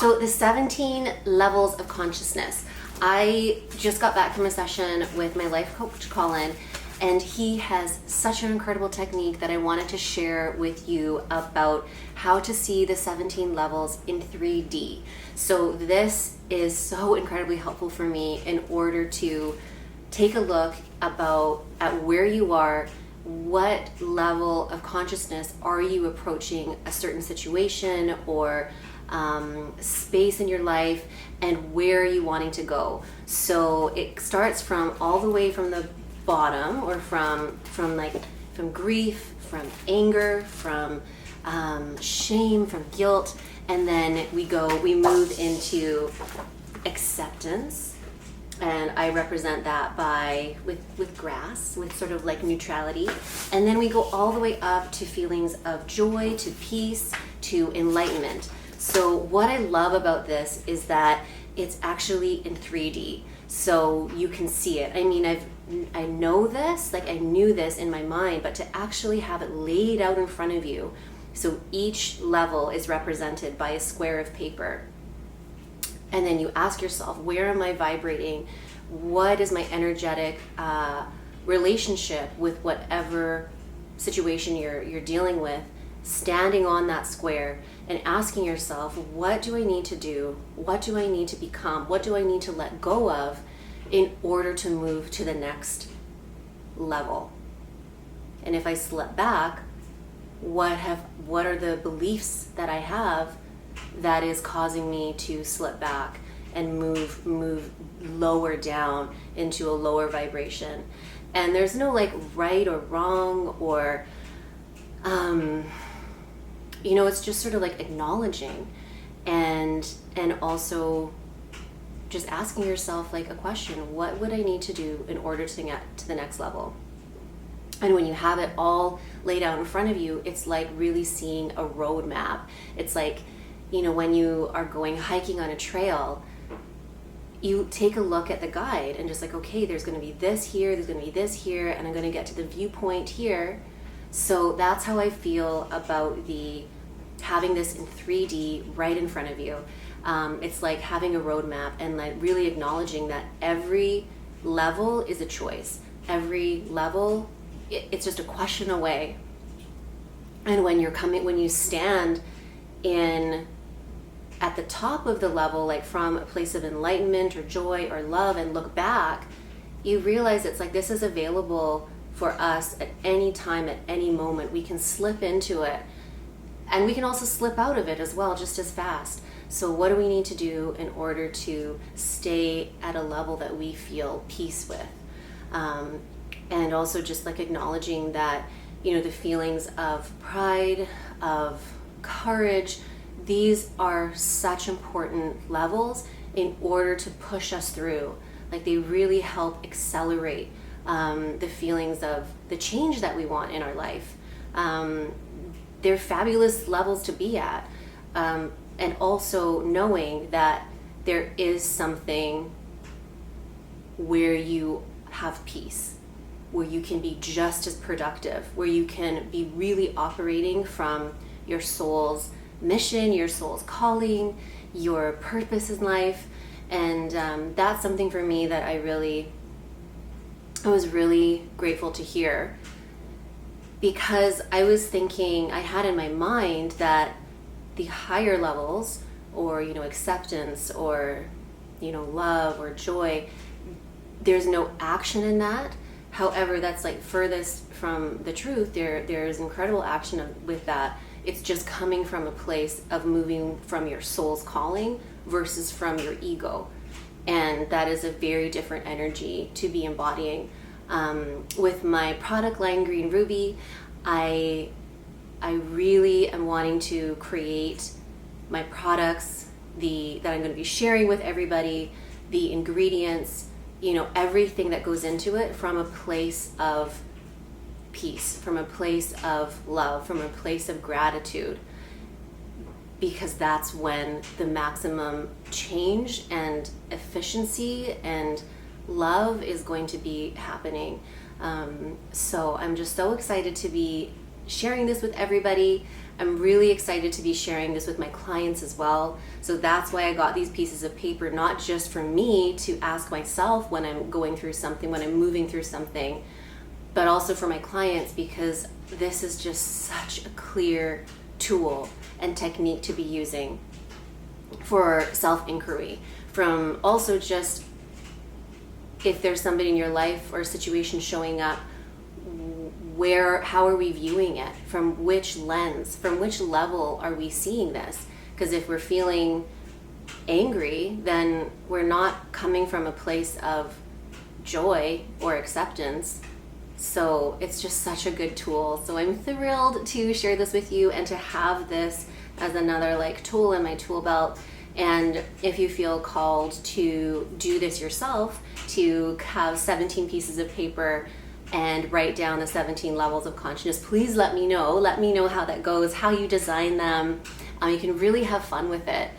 So the 17 levels of consciousness. I just got back from a session with my life coach, Colin, and he has such an incredible technique that I wanted to share with you about how to see the 17 levels in 3D. So this is so incredibly helpful for me in order to take a look at where you are, what level of consciousness are you approaching a certain situation or space in your life, and where are you wanting to go. So it starts from all the way from the bottom, or from grief, from anger, from shame, from guilt, and then we move into acceptance, and I represent that with grass, with sort of like neutrality, and then we go all the way up to feelings of joy, to peace, to enlightenment. So what I love about this is that it's actually in 3D, so you can see it. I mean, I know this, like I knew this in my mind, but to actually have it laid out in front of you. So each level is represented by a square of paper. And then you ask yourself, where am I vibrating? What is my energetic relationship with whatever situation you're dealing with? Standing on that square and asking yourself, what do I need to do? What do I need to become? What do I need to let go of in order to move to the next level? And if I slip back, what are the beliefs that I have that is causing me to slip back and move lower down into a lower vibration? And there's no like right or wrong, or it's just sort of like acknowledging and also just asking yourself like a question: what would I need to do in order to get to the next level? And when you have it all laid out in front of you, it's like really seeing a roadmap. It's like, when you are going hiking on a trail, you take a look at the guide and just like, okay, there's going to be this here, there's going to be this here, and I'm going to get to the viewpoint here. So that's how I feel about having this in 3D right in front of you. It's like having a roadmap and like really acknowledging that every level is a choice. Every level, it's just a question away. And when you stand at the top of the level, like from a place of enlightenment or joy or love, and look back, you realize it's like this is available for us at any time, at any moment. We can slip into it, and we can also slip out of it as well, just as fast. So what do we need to do in order to stay at a level that we feel peace with? And also just like acknowledging that, the feelings of pride, of courage, these are such important levels in order to push us through. Like they really help accelerate the feelings of the change that we want in our life. They're fabulous levels to be at. And also knowing that there is something where you have peace, where you can be just as productive, where you can be really operating from your soul's mission, your soul's calling, your purpose in life. And that's something for me that I was really grateful to hear, because I was thinking, I had in my mind that the higher levels, or acceptance, or love or joy, there's no action in that. However, that's like furthest from the truth. There's incredible action with that. It's just coming from a place of moving from your soul's calling versus from your ego. And that is a very different energy to be embodying. With my product line, Green Ruby, I really am wanting to create my products that I'm going to be sharing with everybody, the ingredients, everything that goes into it from a place of peace, from a place of love, from a place of gratitude, because that's when the maximum change and efficiency and love is going to be happening. So I'm just so excited to be sharing this with everybody. I'm really excited to be sharing this with my clients as well. So that's why I got these pieces of paper, not just for me to ask myself when I'm going through something, when I'm moving through something, but also for my clients, because this is just such a clear tool and technique to be using for self-inquiry. From also just if there's somebody in your life or a situation showing up, how are we viewing it? From which lens, from which level are we seeing this? Because if we're feeling angry, then we're not coming from a place of joy or acceptance. So it's just such a good tool. So I'm thrilled to share this with you and to have this as another like tool in my tool belt. And if you feel called to do this yourself, to have 17 pieces of paper and write down the 17 levels of consciousness, please let me know. Let me know how that goes, how you design them. You can really have fun with it.